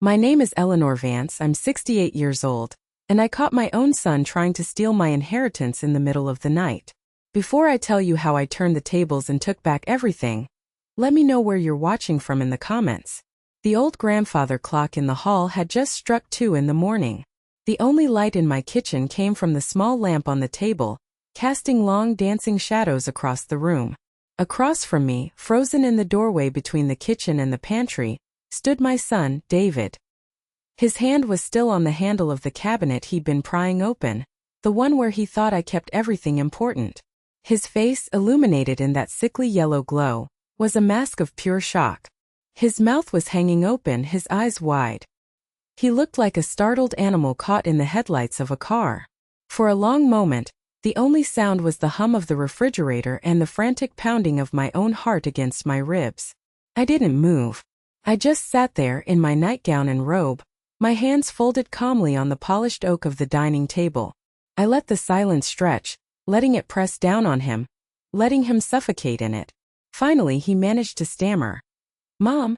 My name is Eleanor Vance, I'm 68 years old, and I caught my own son trying to steal my inheritance in the middle of the night. Before I tell you how I turned the tables and took back everything, let me know where you're watching from in the comments. The old grandfather clock in the hall had just struck 2 in the morning. The only light in my kitchen came from the small lamp on the table, casting long dancing shadows across the room. Across from me, frozen in the doorway between the kitchen and the pantry, stood my son, David. His hand was still on the handle of the cabinet he'd been prying open, the one where he thought I kept everything important. His face, illuminated in that sickly yellow glow, was a mask of pure shock. His mouth was hanging open, his eyes wide. He looked like a startled animal caught in the headlights of a car. For a long moment, the only sound was the hum of the refrigerator and the frantic pounding of my own heart against my ribs. I didn't move. I just sat there in my nightgown and robe, my hands folded calmly on the polished oak of the dining table. I let the silence stretch, letting it press down on him, letting him suffocate in it. Finally he managed to stammer. "Mom,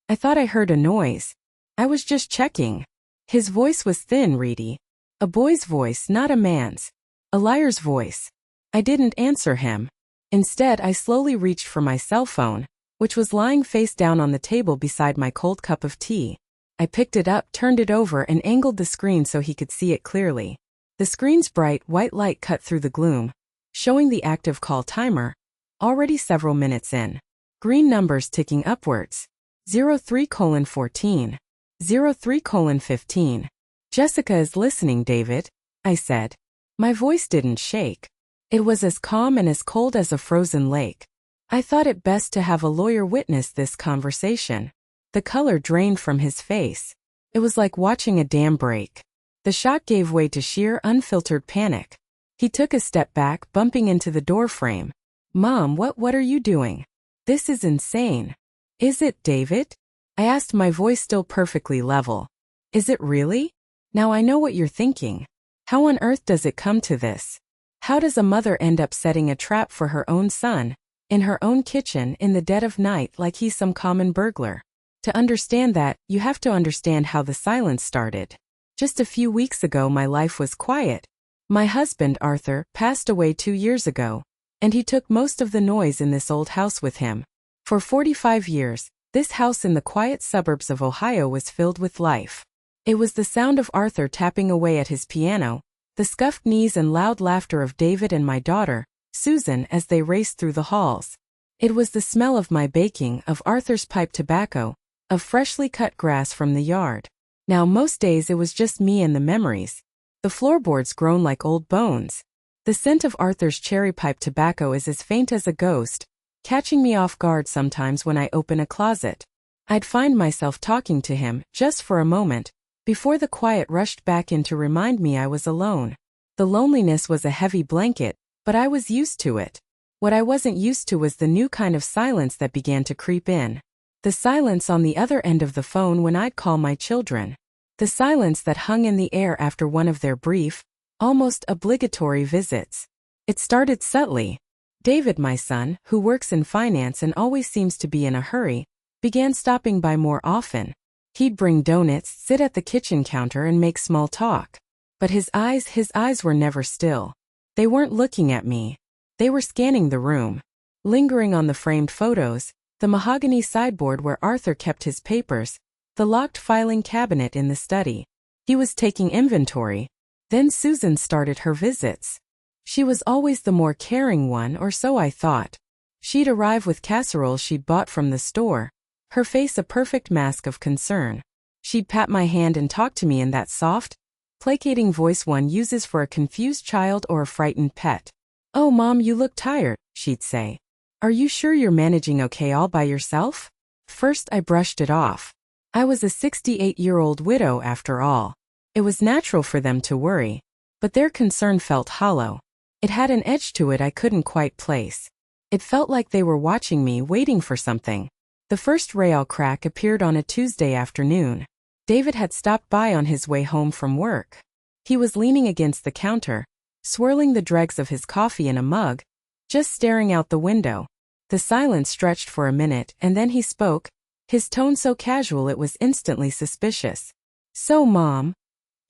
I thought I heard a noise. I was just checking." His voice was thin, reedy. A boy's voice, not a man's. A liar's voice. I didn't answer him. Instead, I slowly reached for my cell phone, which was lying face down on the table beside my cold cup of tea. I picked it up, turned it over, and angled the screen so he could see it clearly. The screen's bright, white light cut through the gloom, showing the active call timer, already several minutes in. Green numbers ticking upwards. 03:14. 03:15. "Jessica is listening, David," I said. My voice didn't shake. It was as calm and as cold as a frozen lake. I thought it best to have a lawyer witness this conversation. The color drained from his face. It was like watching a dam break. The shock gave way to sheer, unfiltered panic. He took a step back, bumping into the door frame. "Mom, what are you doing? This is insane." "Is it, David?" I asked, my voice still perfectly level. "Is it really? Now I know what you're thinking. How on earth does it come to this? How does a mother end up setting a trap for her own son, in her own kitchen in the dead of night like he's some common burglar?" To understand that, you have to understand how the silence started. Just a few weeks ago my life was quiet. My husband, Arthur, passed away 2 years ago, and he took most of the noise in this old house with him. For 45 years, this house in the quiet suburbs of Ohio was filled with life. It was the sound of Arthur tapping away at his piano, the scuffed knees and loud laughter of David and my daughter, Susan, as they raced through the halls. It was the smell of my baking, of Arthur's pipe tobacco, of freshly cut grass from the yard. Now most days it was just me and the memories. The floorboards grown like old bones. The scent of Arthur's cherry pipe tobacco is as faint as a ghost, catching me off guard sometimes when I open a closet. I'd find myself talking to him, just for a moment, before the quiet rushed back in to remind me I was alone. The loneliness was a heavy blanket, but I was used to it. What I wasn't used to was the new kind of silence that began to creep in. The silence on the other end of the phone when I'd call my children. The silence that hung in the air after one of their brief, almost obligatory visits. It started subtly. David, my son, who works in finance and always seems to be in a hurry, began stopping by more often. He'd bring donuts, sit at the kitchen counter and make small talk. But his eyes were never still. They weren't looking at me. They were scanning the room. Lingering on the framed photos, the mahogany sideboard where Arthur kept his papers, the locked filing cabinet in the study. He was taking inventory. Then Susan started her visits. She was always the more caring one, or so I thought. She'd arrive with casseroles she'd bought from the store, her face a perfect mask of concern. She'd pat my hand and talk to me in that soft, placating voice one uses for a confused child or a frightened pet. "Oh, Mom, you look tired," she'd say. "Are you sure you're managing okay all by yourself?" First I brushed it off. I was a 68-year-old widow after all. It was natural for them to worry, but their concern felt hollow. It had an edge to it I couldn't quite place. It felt like they were watching me, waiting for something. The first rail crack appeared on a Tuesday afternoon. David had stopped by on his way home from work. He was leaning against the counter, swirling the dregs of his coffee in a mug, just staring out the window. The silence stretched for a minute and then he spoke, his tone so casual it was instantly suspicious. "So, Mom,"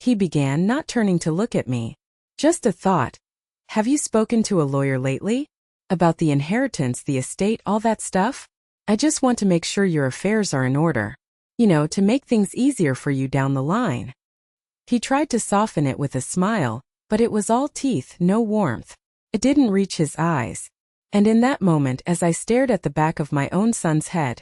he began, not turning to look at me. "Just a thought. Have you spoken to a lawyer lately? About the inheritance, the estate, all that stuff? I just want to make sure your affairs are in order. You know, to make things easier for you down the line." He tried to soften it with a smile, but it was all teeth, no warmth. It didn't reach his eyes. And in that moment, as I stared at the back of my own son's head,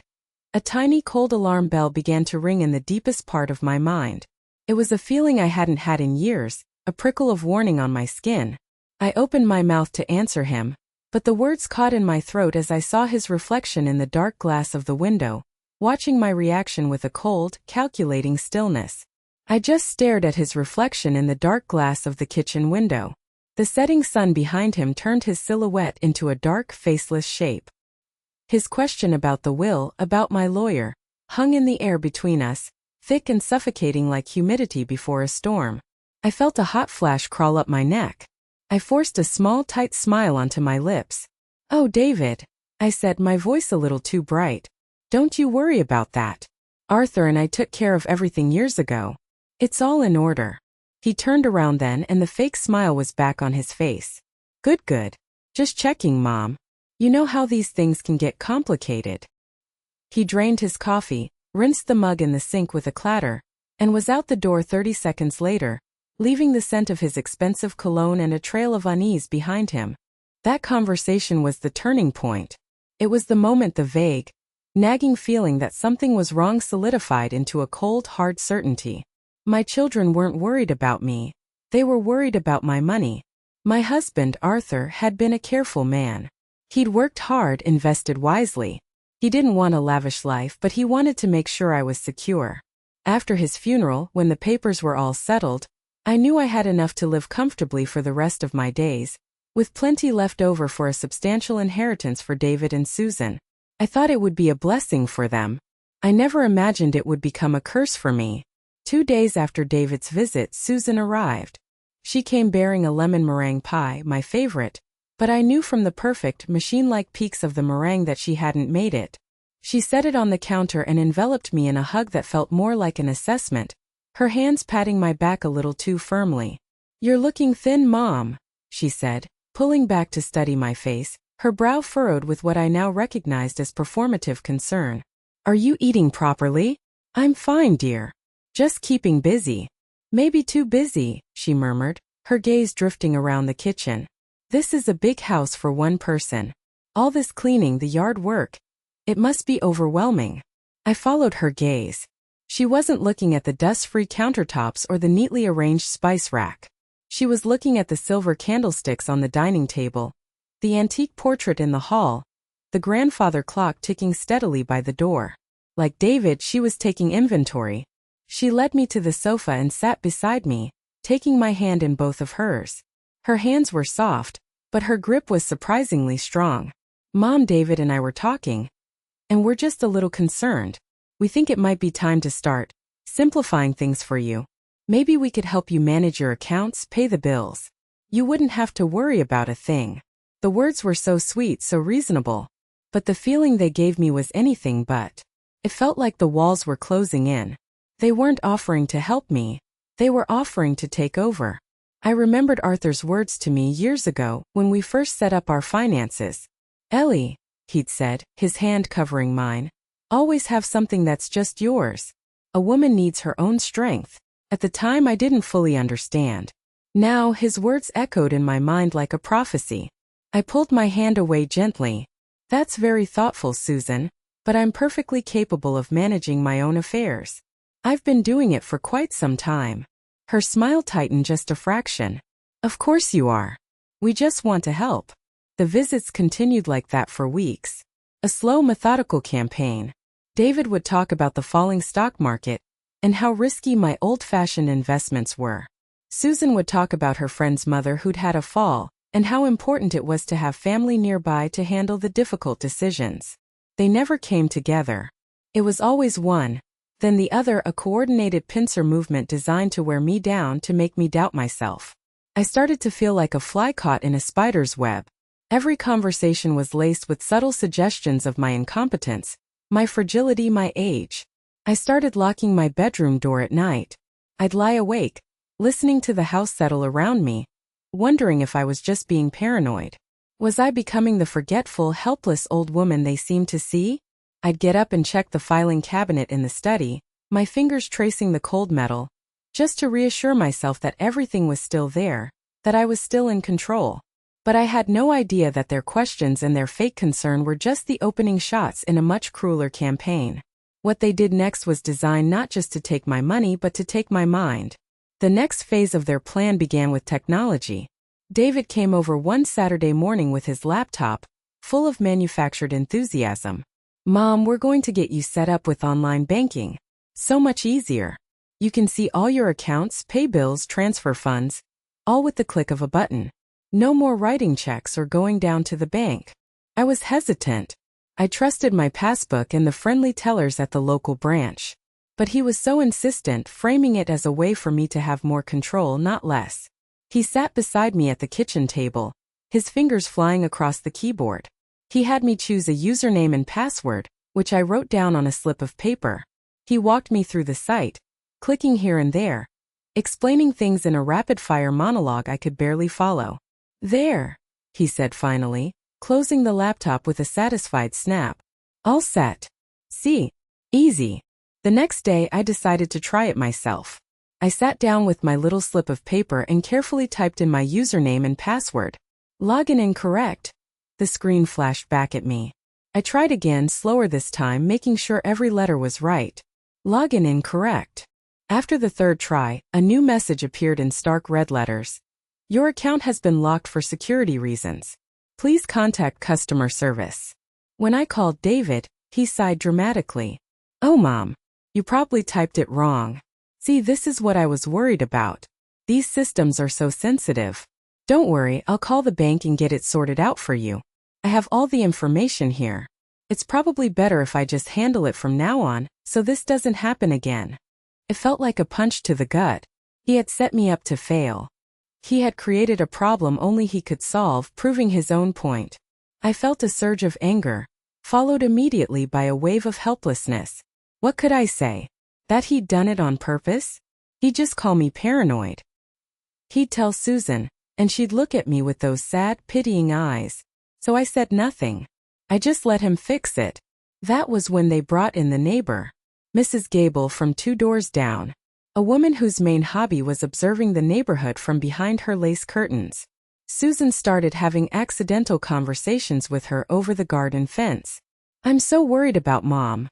a tiny cold alarm bell began to ring in the deepest part of my mind. It was a feeling I hadn't had in years, a prickle of warning on my skin. I opened my mouth to answer him, but the words caught in my throat as I saw his reflection in the dark glass of the window, watching my reaction with a cold, calculating stillness. I just stared at his reflection in the dark glass of the kitchen window. The setting sun behind him turned his silhouette into a dark, faceless shape. His question about the will, about my lawyer, hung in the air between us, thick and suffocating like humidity before a storm. I felt a hot flash crawl up my neck. I forced a small, tight smile onto my lips. "Oh, David," I said, my voice a little too bright. "Don't you worry about that. Arthur and I took care of everything years ago. It's all in order." He turned around then and the fake smile was back on his face. Good. Just checking, Mom. You know how these things can get complicated." He drained his coffee, rinsed the mug in the sink with a clatter, and was out the door 30 seconds later, leaving the scent of his expensive cologne and a trail of unease behind him. That conversation was the turning point. It was the moment the vague, nagging feeling that something was wrong solidified into a cold, hard certainty. My children weren't worried about me. They were worried about my money. My husband, Arthur, had been a careful man. He'd worked hard, invested wisely. He didn't want a lavish life, but he wanted to make sure I was secure. After his funeral, when the papers were all settled, I knew I had enough to live comfortably for the rest of my days, with plenty left over for a substantial inheritance for David and Susan. I thought it would be a blessing for them. I never imagined it would become a curse for me. 2 days after David's visit, Susan arrived. She came bearing a lemon meringue pie, my favorite, but I knew from the perfect, machine-like peaks of the meringue that she hadn't made it. She set it on the counter and enveloped me in a hug that felt more like an assessment, her hands patting my back a little too firmly. "You're looking thin, Mom," she said, pulling back to study my face, her brow furrowed with what I now recognized as performative concern. "Are you eating properly?" "I'm fine, dear. Just keeping busy." "Maybe too busy," she murmured, her gaze drifting around the kitchen. "This is a big house for one person. All this cleaning, the yard work. It must be overwhelming." I followed her gaze. She wasn't looking at the dust-free countertops or the neatly arranged spice rack. She was looking at the silver candlesticks on the dining table, the antique portrait in the hall, the grandfather clock ticking steadily by the door. Like David, she was taking inventory. She led me to the sofa and sat beside me, taking my hand in both of hers. Her hands were soft, but her grip was surprisingly strong. "Mom, David and I were talking, and we're just a little concerned. We think it might be time to start simplifying things for you. Maybe we could help you manage your accounts, pay the bills. You wouldn't have to worry about a thing." The words were so sweet, so reasonable, but the feeling they gave me was anything but. It felt like the walls were closing in. They weren't offering to help me. They were offering to take over. I remembered Arthur's words to me years ago when we first set up our finances. "Ellie," he'd said, his hand covering mine, "always have something that's just yours. A woman needs her own strength." At the time I didn't fully understand. Now his words echoed in my mind like a prophecy. I pulled my hand away gently. "That's very thoughtful, Susan, but I'm perfectly capable of managing my own affairs. I've been doing it for quite some time." Her smile tightened just a fraction. "Of course you are. We just want to help." The visits continued like that for weeks. A slow, methodical campaign. David would talk about the falling stock market and how risky my old-fashioned investments were. Susan would talk about her friend's mother who'd had a fall and how important it was to have family nearby to handle the difficult decisions. They never came together. It was always one, then the other, a coordinated pincer movement designed to wear me down, to make me doubt myself. I started to feel like a fly caught in a spider's web. Every conversation was laced with subtle suggestions of my incompetence, My fragility, my age. I started locking my bedroom door at night. I'd lie awake, listening to the house settle around me, wondering if I was just being paranoid. Was I becoming the forgetful, helpless old woman they seemed to see? I'd get up and check the filing cabinet in the study, my fingers tracing the cold metal, just to reassure myself that everything was still there, that I was still in control. But I had no idea that their questions and their fake concern were just the opening shots in a much crueler campaign. What they did next was designed not just to take my money but to take my mind. The next phase of their plan began with technology. David came over one Saturday morning with his laptop, full of manufactured enthusiasm. "Mom, we're going to get you set up with online banking. So much easier. You can see all your accounts, pay bills, transfer funds, all with the click of a button. No more writing checks or going down to the bank." I was hesitant. I trusted my passbook and the friendly tellers at the local branch. But he was so insistent, framing it as a way for me to have more control, not less. He sat beside me at the kitchen table, his fingers flying across the keyboard. He had me choose a username and password, which I wrote down on a slip of paper. He walked me through the site, clicking here and there, explaining things in a rapid-fire monologue I could barely follow. "There," he said finally, closing the laptop with a satisfied snap. "All set. See? Easy." The next day I decided to try it myself. I sat down with my little slip of paper and carefully typed in my username and password. "Login incorrect." The screen flashed back at me. I tried again, slower this time, making sure every letter was right. "Login incorrect." After the third try, a new message appeared in stark red letters. "Your account has been locked for security reasons. Please contact customer service." When I called David, he sighed dramatically. "Oh, Mom, you probably typed it wrong. See, this is what I was worried about. These systems are so sensitive. Don't worry, I'll call the bank and get it sorted out for you. I have all the information here. It's probably better if I just handle it from now on, so this doesn't happen again." It felt like a punch to the gut. He had set me up to fail. He had created a problem only he could solve, proving his own point. I felt a surge of anger, followed immediately by a wave of helplessness. What could I say? That he'd done it on purpose? He'd just call me paranoid. He'd tell Susan, and she'd look at me with those sad, pitying eyes. So I said nothing. I just let him fix it. That was when they brought in the neighbor, Mrs. Gable from 2 doors down. A woman whose main hobby was observing the neighborhood from behind her lace curtains. Susan started having accidental conversations with her over the garden fence. "I'm so worried about Mom,"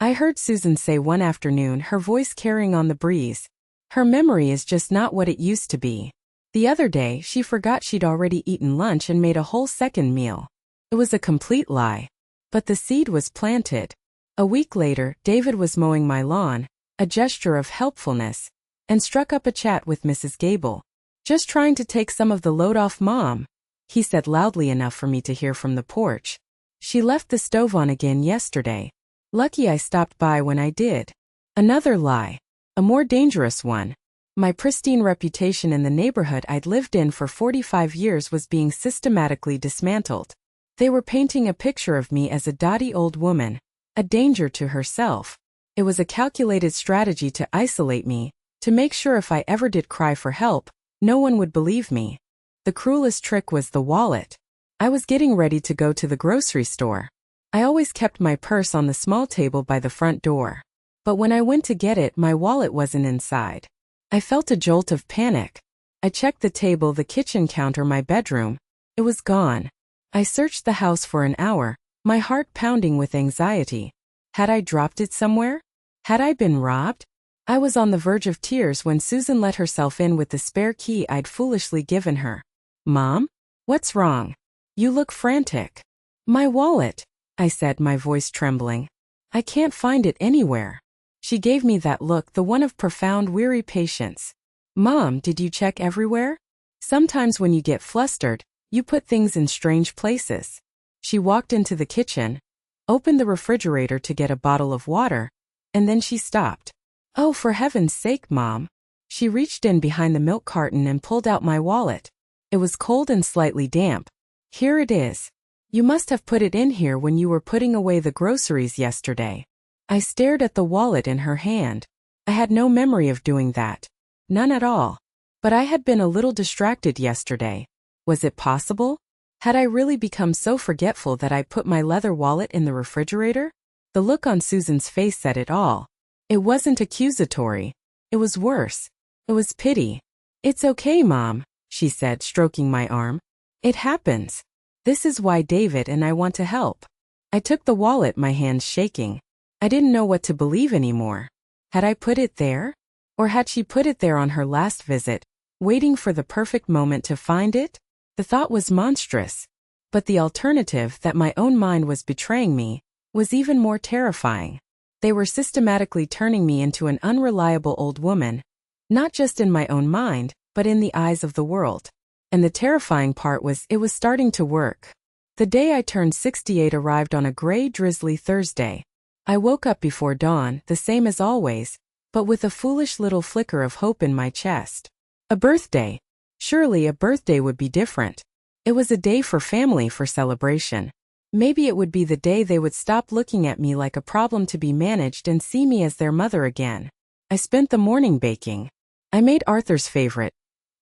I heard Susan say one afternoon, her voice carrying on the breeze. "Her memory is just not what it used to be. The other day, she forgot she'd already eaten lunch and made a whole second meal." It was a complete lie. But the seed was planted. A week later, David was mowing my lawn, a gesture of helpfulness, and struck up a chat with Mrs. Gable. "Just trying to take some of the load off Mom," he said loudly enough for me to hear from the porch. "She left the stove on again yesterday. Lucky I stopped by when I did." Another lie. A more dangerous one. My pristine reputation in the neighborhood I'd lived in for 45 years was being systematically dismantled. They were painting a picture of me as a dotty old woman, a danger to herself. It was a calculated strategy to isolate me, to make sure if I ever did cry for help, no one would believe me. The cruelest trick was the wallet. I was getting ready to go to the grocery store. I always kept my purse on the small table by the front door. But when I went to get it, my wallet wasn't inside. I felt a jolt of panic. I checked the table, the kitchen counter, my bedroom. It was gone. I searched the house for an hour, my heart pounding with anxiety. Had I dropped it somewhere? Had I been robbed? I was on the verge of tears when Susan let herself in with the spare key I'd foolishly given her. "Mom? What's wrong? You look frantic." "My wallet," I said, my voice trembling. "I can't find it anywhere." She gave me that look, the one of profound, weary patience. "Mom, did you check everywhere? Sometimes when you get flustered, you put things in strange places." She walked into the kitchen, opened the refrigerator to get a bottle of water, and then she stopped. "Oh, for heaven's sake, Mom." She reached in behind the milk carton and pulled out my wallet. It was cold and slightly damp. "Here it is. You must have put it in here when you were putting away the groceries yesterday. I stared at the wallet in her hand. I had no memory of doing that. None at all. But I had been a little distracted yesterday. Was it possible? Had I really become so forgetful that I put my leather wallet in the refrigerator? The look on Susan's face said it all. It wasn't accusatory. It was worse. It was pity. It's okay, Mom, she said, stroking my arm. It happens. This is why David and I want to help. I took the wallet, my hands shaking. I didn't know what to believe anymore. Had I put it there? Or had she put it there on her last visit, waiting for the perfect moment to find it? The thought was monstrous. But the alternative, that my own mind was betraying me, was even more terrifying. They were systematically turning me into an unreliable old woman, not just in my own mind, but in the eyes of the world. And the terrifying part was, it was starting to work. The day I turned 68 arrived on a gray, drizzly Thursday. I woke up before dawn, the same as always, but with a foolish little flicker of hope in my chest. A birthday. Surely a birthday would be different. It was a day for family, for celebration. Maybe it would be the day they would stop looking at me like a problem to be managed and see me as their mother again. I spent the morning baking. I made Arthur's favorite,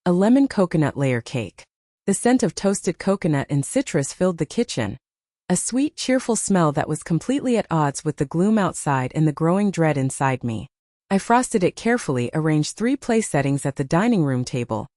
a lemon coconut layer cake. The scent of toasted coconut and citrus filled the kitchen. A sweet, cheerful smell that was completely at odds with the gloom outside and the growing dread inside me. I frosted it carefully, arranged 3 place settings at the dining room table.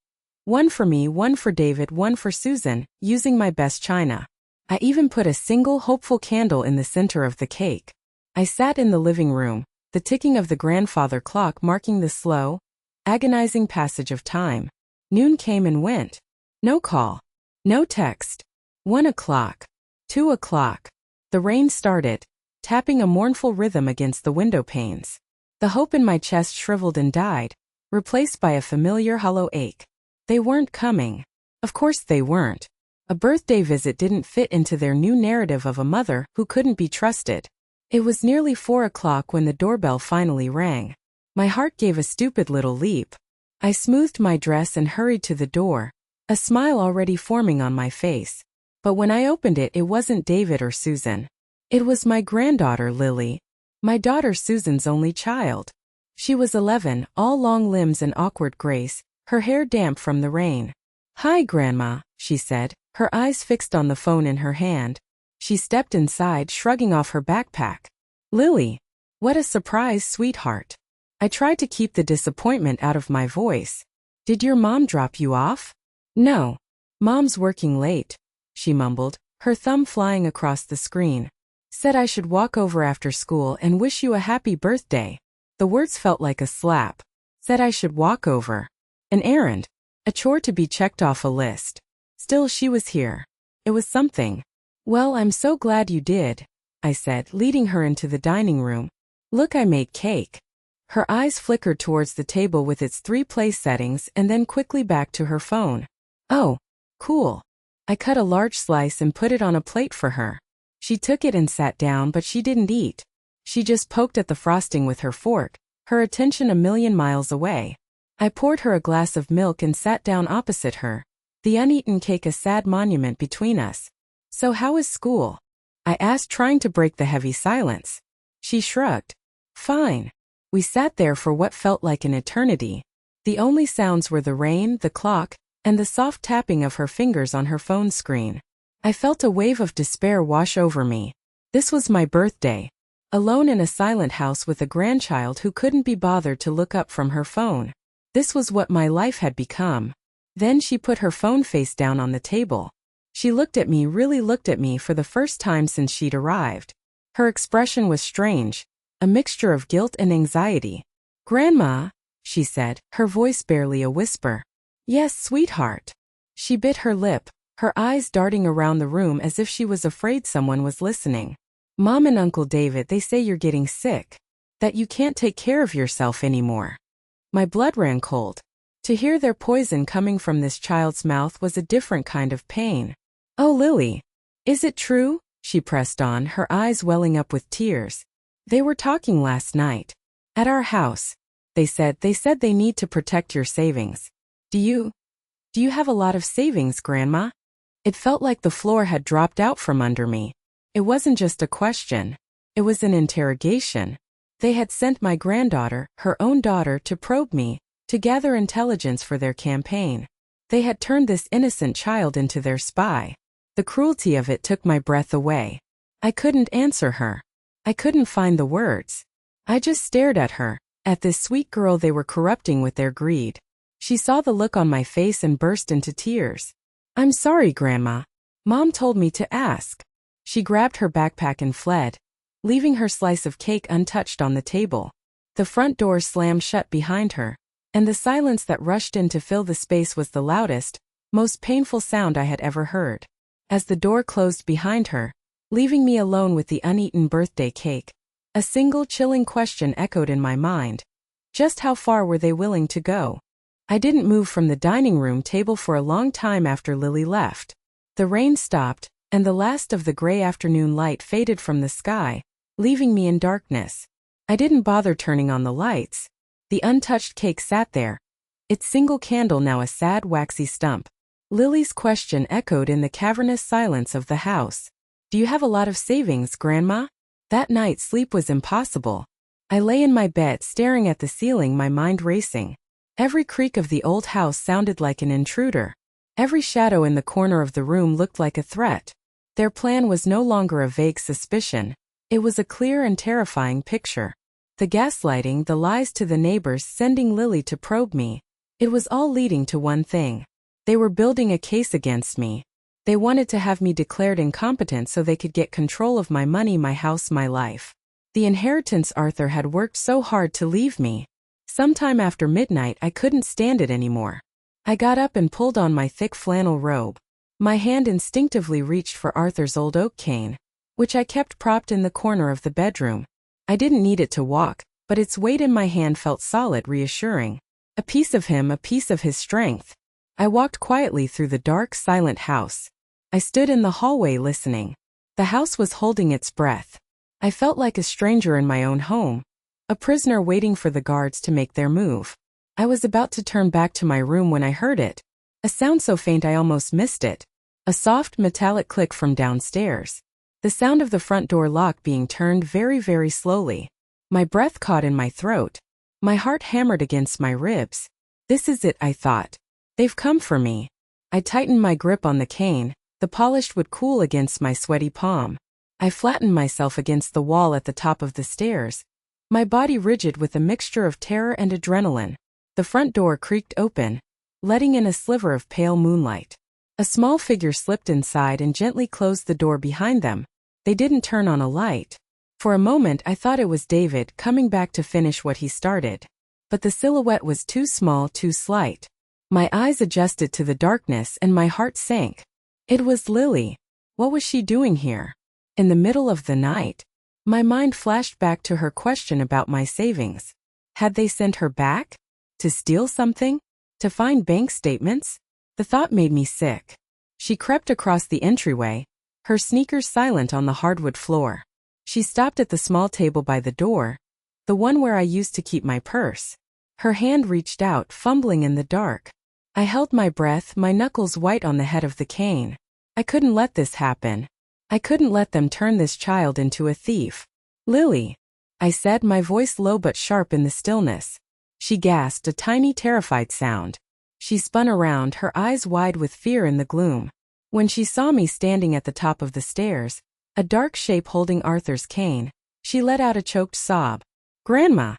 One for me, one for David, one for Susan, using my best china. I even put a single hopeful candle in the center of the cake. I sat in the living room, the ticking of the grandfather clock marking the slow, agonizing passage of time. Noon came and went. No call. No text. 1 o'clock. 2 o'clock. The rain started, tapping a mournful rhythm against the window panes. The hope in my chest shriveled and died, replaced by a familiar hollow ache. They weren't coming. Of course they weren't. A birthday visit didn't fit into their new narrative of a mother who couldn't be trusted. It was nearly 4 o'clock when the doorbell finally rang. My heart gave a stupid little leap. I smoothed my dress and hurried to the door, a smile already forming on my face. But when I opened it, it wasn't David or Susan. It was my granddaughter, Lily, my daughter Susan's only child. She was 11, all long limbs and awkward grace, her hair damp from the rain. "Hi, Grandma," she said, her eyes fixed on the phone in her hand. She stepped inside, shrugging off her backpack. "Lily, what a surprise, sweetheart." I tried to keep the disappointment out of my voice. "Did your mom drop you off?" "No. Mom's working late," she mumbled, her thumb flying across the screen. "Said I should walk over after school and wish you a happy birthday." The words felt like a slap. Said I should walk over. An errand. A chore to be checked off a list. Still, she was here. It was something. "Well, I'm so glad you did," I said, leading her into the dining room. "Look, I made cake." Her eyes flickered towards the table with its 3 place settings and then quickly back to her phone. "Oh, cool." I cut a large slice and put it on a plate for her. She took it and sat down, but she didn't eat. She just poked at the frosting with her fork, her attention a million miles away. I poured her a glass of milk and sat down opposite her, the uneaten cake a sad monument between us. "So how is school?" I asked, trying to break the heavy silence. She shrugged. "Fine." We sat there for what felt like an eternity. The only sounds were the rain, the clock, and the soft tapping of her fingers on her phone screen. I felt a wave of despair wash over me. This was my birthday. Alone in a silent house with a grandchild who couldn't be bothered to look up from her phone. This was what my life had become. Then she put her phone face down on the table. She looked at me, really looked at me for the first time since she'd arrived. Her expression was strange, a mixture of guilt and anxiety. "Grandma," she said, her voice barely a whisper. "Yes, sweetheart." She bit her lip, her eyes darting around the room as if she was afraid someone was listening. "Mom and Uncle David, they say you're getting sick. That you can't take care of yourself anymore." My blood ran cold. To hear their poison coming from this child's mouth was a different kind of pain. "Oh, Lily, is it true?" she pressed on, her eyes welling up with tears. "They were talking last night. At our house. They said they need to protect your savings. Do you have a lot of savings, Grandma?" It felt like the floor had dropped out from under me. It wasn't just a question. It was an interrogation. They had sent my granddaughter, her own daughter, to probe me, to gather intelligence for their campaign. They had turned this innocent child into their spy. The cruelty of it took my breath away. I couldn't answer her. I couldn't find the words. I just stared at her, at this sweet girl they were corrupting with their greed. She saw the look on my face and burst into tears. "I'm sorry, Grandma. Mom told me to ask." She grabbed her backpack and fled, leaving her slice of cake untouched on the table. The front door slammed shut behind her, and the silence that rushed in to fill the space was the loudest, most painful sound I had ever heard. As the door closed behind her, leaving me alone with the uneaten birthday cake, a single chilling question echoed in my mind. Just how far were they willing to go? I didn't move from the dining room table for a long time after Lily left. The rain stopped, and the last of the gray afternoon light faded from the sky, leaving me in darkness. I didn't bother turning on the lights. The untouched cake sat there, its single candle now a sad waxy stump. Lily's question echoed in the cavernous silence of the house. "Do you have a lot of savings, Grandma?" That night sleep was impossible. I lay in my bed staring at the ceiling, my mind racing. Every creak of the old house sounded like an intruder. Every shadow in the corner of the room looked like a threat. Their plan was no longer a vague suspicion. It was a clear and terrifying picture. The gaslighting, the lies to the neighbors, sending Lily to probe me. It was all leading to one thing. They were building a case against me. They wanted to have me declared incompetent so they could get control of my money, my house, my life. The inheritance Arthur had worked so hard to leave me. Sometime after midnight, I couldn't stand it anymore. I got up and pulled on my thick flannel robe. My hand instinctively reached for Arthur's old oak cane, which I kept propped in the corner of the bedroom. I didn't need it to walk, but its weight in my hand felt solid, reassuring. A piece of him, a piece of his strength. I walked quietly through the dark, silent house. I stood in the hallway listening. The house was holding its breath. I felt like a stranger in my own home, a prisoner waiting for the guards to make their move. I was about to turn back to my room when I heard it. A sound so faint I almost missed it. A soft, metallic click from downstairs. The sound of the front door lock being turned very, very slowly. My breath caught in my throat. My heart hammered against my ribs. This is it, I thought. They've come for me. I tightened my grip on the cane. The polished wood cool against my sweaty palm. I flattened myself against the wall at the top of the stairs, my body rigid with a mixture of terror and adrenaline. The front door creaked open, letting in a sliver of pale moonlight. A small figure slipped inside and gently closed the door behind them. They didn't turn on a light. For a moment I thought it was David coming back to finish what he started. But the silhouette was too small, too slight. My eyes adjusted to the darkness and my heart sank. It was Lily. What was she doing here? In the middle of the night? My mind flashed back to her question about my savings. Had they sent her back? To steal something? To find bank statements? The thought made me sick. She crept across the entryway, her sneakers silent on the hardwood floor. She stopped at the small table by the door, the one where I used to keep my purse. Her hand reached out, fumbling in the dark. I held my breath, my knuckles white on the head of the cane. I couldn't let this happen. I couldn't let them turn this child into a thief. "Lily," I said, my voice low but sharp in the stillness. She gasped, a tiny terrified sound. She spun around, her eyes wide with fear in the gloom. When she saw me standing at the top of the stairs, a dark shape holding Arthur's cane, she let out a choked sob. "Grandma."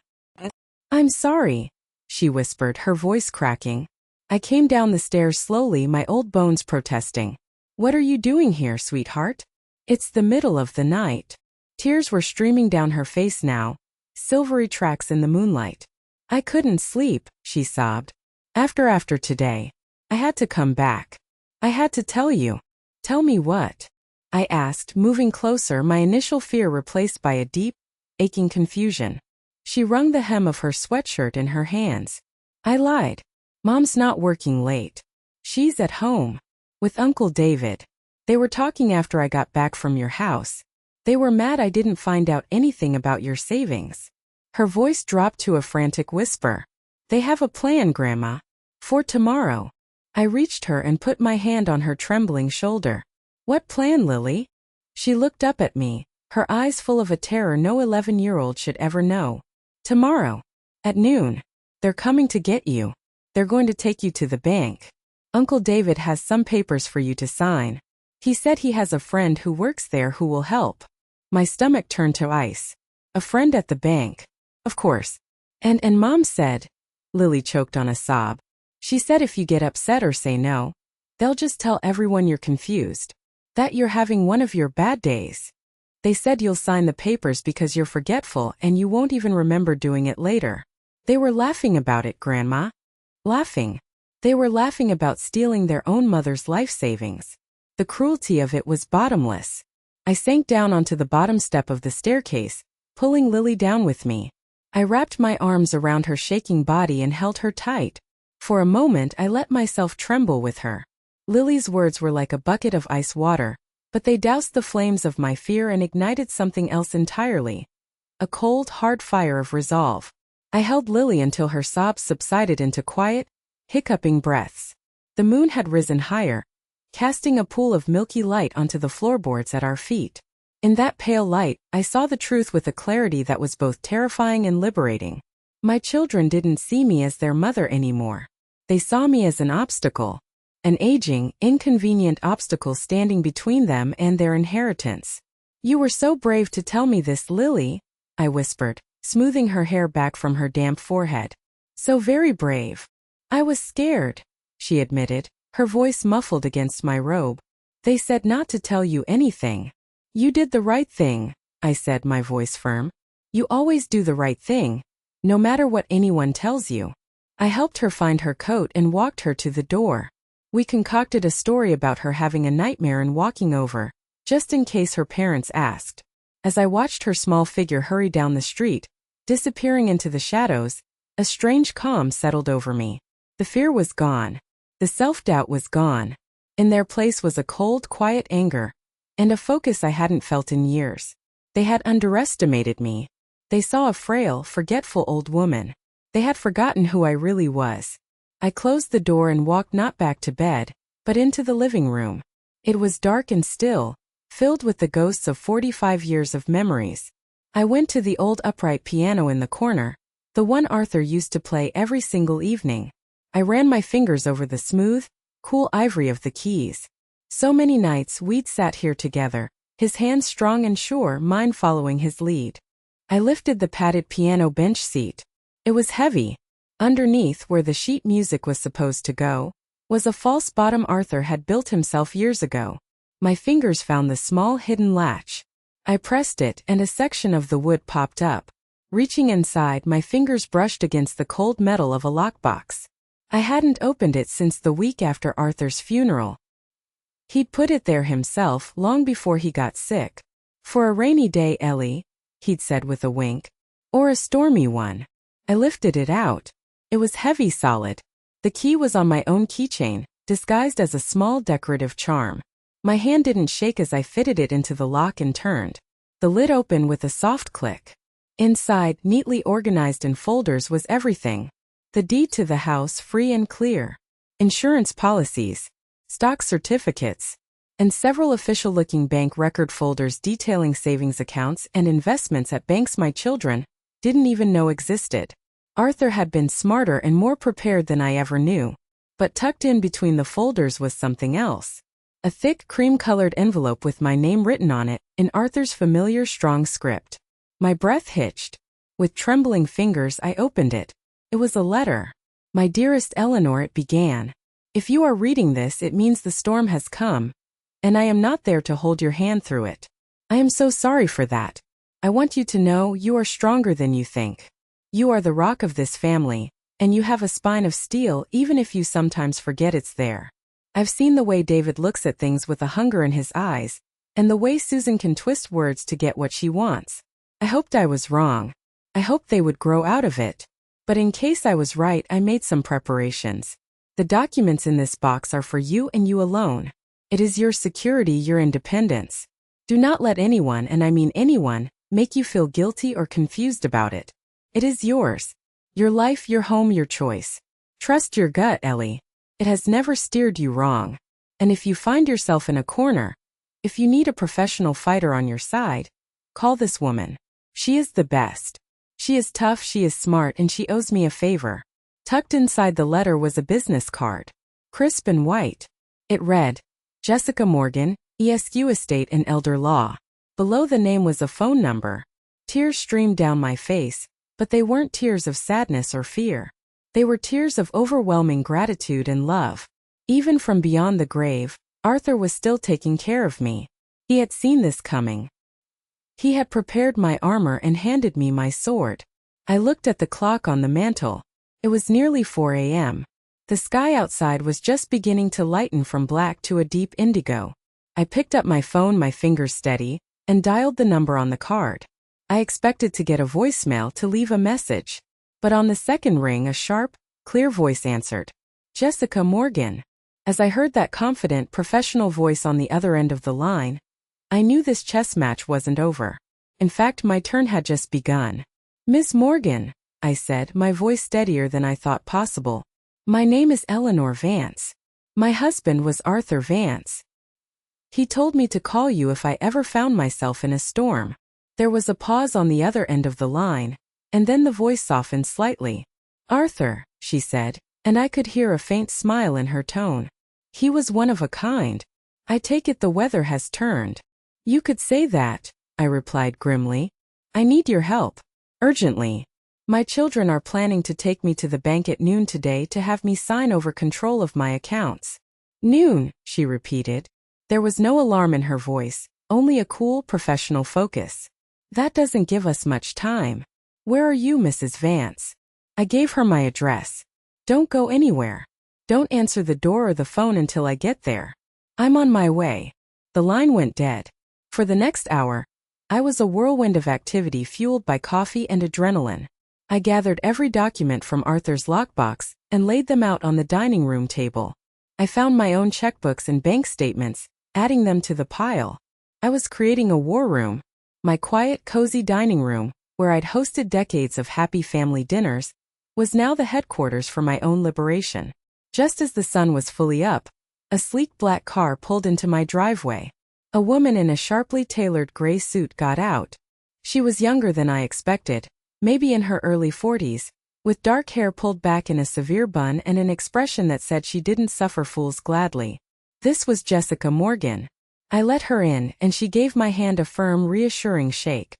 "I'm sorry," she whispered, her voice cracking. I came down the stairs slowly, my old bones protesting. "What are you doing here, sweetheart? It's the middle of the night." Tears were streaming down her face now, silvery tracks in the moonlight. "I couldn't sleep," she sobbed. After today, I had to come back. I had to tell you." "Tell me what?" I asked, moving closer, my initial fear replaced by a deep, aching confusion. She wrung the hem of her sweatshirt in her hands. "I lied. Mom's not working late. She's at home. With Uncle David. They were talking after I got back from your house. They were mad I didn't find out anything about your savings." Her voice dropped to a frantic whisper. "They have a plan, Grandma. For tomorrow." I reached her and put my hand on her trembling shoulder. What plan, Lily? She looked up at me, her eyes full of a terror no 11-year-old should ever know. Tomorrow. At noon. They're coming to get you. They're going to take you to the bank. Uncle David has some papers for you to sign. He said he has a friend who works there who will help. My stomach turned to ice. A friend at the bank. Of course. And Mom said. Lily choked on a sob. She said if you get upset or say no, they'll just tell everyone you're confused. That you're having one of your bad days. They said you'll sign the papers because you're forgetful and you won't even remember doing it later. They were laughing about it, Grandma. Laughing. They were laughing about stealing their own mother's life savings. The cruelty of it was bottomless. I sank down onto the bottom step of the staircase, pulling Lily down with me. I wrapped my arms around her shaking body and held her tight. For a moment I let myself tremble with her. Lily's words were like a bucket of ice water, but they doused the flames of my fear and ignited something else entirely. A cold, hard fire of resolve. I held Lily until her sobs subsided into quiet, hiccuping breaths. The moon had risen higher, casting a pool of milky light onto the floorboards at our feet. In that pale light, I saw the truth with a clarity that was both terrifying and liberating. My children didn't see me as their mother anymore. They saw me as an obstacle. An aging, inconvenient obstacle standing between them and their inheritance. You were so brave to tell me this, Lily, I whispered, smoothing her hair back from her damp forehead. So very brave. I was scared, she admitted, her voice muffled against my robe. They said not to tell you anything. You did the right thing, I said, my voice firm. You always do the right thing, no matter what anyone tells you. I helped her find her coat and walked her to the door. We concocted a story about her having a nightmare and walking over, just in case her parents asked. As I watched her small figure hurry down the street, disappearing into the shadows, a strange calm settled over me. The fear was gone. The self-doubt was gone. In their place was a cold, quiet anger, and a focus I hadn't felt in years. They had underestimated me. They saw a frail, forgetful old woman. They had forgotten who I really was. I closed the door and walked not back to bed, but into the living room. It was dark and still, filled with the ghosts of 45 years of memories. I went to the old upright piano in the corner, the one Arthur used to play every single evening. I ran my fingers over the smooth, cool ivory of the keys. So many nights we'd sat here together, his hand strong and sure, mine following his lead. I lifted the padded piano bench seat. It was heavy. Underneath, where the sheet music was supposed to go, was a false bottom Arthur had built himself years ago. My fingers found the small hidden latch. I pressed it and a section of the wood popped up. Reaching inside, my fingers brushed against the cold metal of a lockbox. I hadn't opened it since the week after Arthur's funeral. He'd put it there himself long before he got sick. For a rainy day, Ellie, he'd said with a wink. Or a stormy one. I lifted it out. It was heavy, solid. The key was on my own keychain, disguised as a small decorative charm. My hand didn't shake as I fitted it into the lock and turned. The lid opened with a soft click. Inside, neatly organized in folders, was everything. The deed to the house, free and clear. Insurance policies, stock certificates, and several official-looking bank record folders detailing savings accounts and investments at banks my children didn't even know existed. Arthur had been smarter and more prepared than I ever knew. But tucked in between the folders was something else. A thick cream-colored envelope with my name written on it, in Arthur's familiar strong script. My breath hitched. With trembling fingers I opened it. It was a letter. My dearest Eleanor, it began. If you are reading this, it means the storm has come, and I am not there to hold your hand through it. I am so sorry for that. I want you to know you are stronger than you think. You are the rock of this family, and you have a spine of steel even if you sometimes forget it's there. I've seen the way David looks at things with a hunger in his eyes, and the way Susan can twist words to get what she wants. I hoped I was wrong. I hoped they would grow out of it. But in case I was right, I made some preparations. The documents in this box are for you and you alone. It is your security, your independence. Do not let anyone, and I mean anyone, make you feel guilty or confused about it. It is yours. Your life, your home, your choice. Trust your gut, Ellie. It has never steered you wrong. And if you find yourself in a corner, if you need a professional fighter on your side, call this woman. She is the best. She is tough, she is smart, and she owes me a favor. Tucked inside the letter was a business card. Crisp and white. It read, Jessica Morgan, ESQ Estate and Elder Law. Below the name was a phone number. Tears streamed down my face, but they weren't tears of sadness or fear. They were tears of overwhelming gratitude and love. Even from beyond the grave, Arthur was still taking care of me. He had seen this coming. He had prepared my armor and handed me my sword. I looked at the clock on the mantel. It was nearly 4 a.m. The sky outside was just beginning to lighten from black to a deep indigo. I picked up my phone, my fingers steady, and dialed the number on the card. I expected to get a voicemail to leave a message. But on the second ring, a sharp, clear voice answered. Jessica Morgan. As I heard that confident, professional voice on the other end of the line, I knew this chess match wasn't over. In fact, my turn had just begun. Miss Morgan, I said, my voice steadier than I thought possible. My name is Eleanor Vance. My husband was Arthur Vance. He told me to call you if I ever found myself in a storm. There was a pause on the other end of the line, and then the voice softened slightly. Arthur, she said, and I could hear a faint smile in her tone. He was one of a kind. I take it the weather has turned. You could say that, I replied grimly. I need your help. Urgently. My children are planning to take me to the bank at noon today to have me sign over control of my accounts. Noon, she repeated. There was no alarm in her voice, only a cool, professional focus. That doesn't give us much time. Where are you, Mrs. Vance? I gave her my address. Don't go anywhere. Don't answer the door or the phone until I get there. I'm on my way. The line went dead. For the next hour, I was a whirlwind of activity fueled by coffee and adrenaline. I gathered every document from Arthur's lockbox and laid them out on the dining room table. I found my own checkbooks and bank statements, adding them to the pile. I was creating a war room. My quiet, cozy dining room, where I'd hosted decades of happy family dinners, was now the headquarters for my own liberation. Just as the sun was fully up, a sleek black car pulled into my driveway. A woman in a sharply tailored gray suit got out. She was younger than I expected, maybe in her early 40s, with dark hair pulled back in a severe bun and an expression that said she didn't suffer fools gladly. This was Jessica Morgan. I let her in, and she gave my hand a firm, reassuring shake.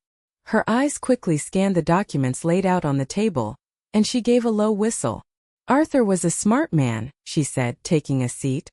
Her eyes quickly scanned the documents laid out on the table, and she gave a low whistle. Arthur was a smart man, she said, taking a seat.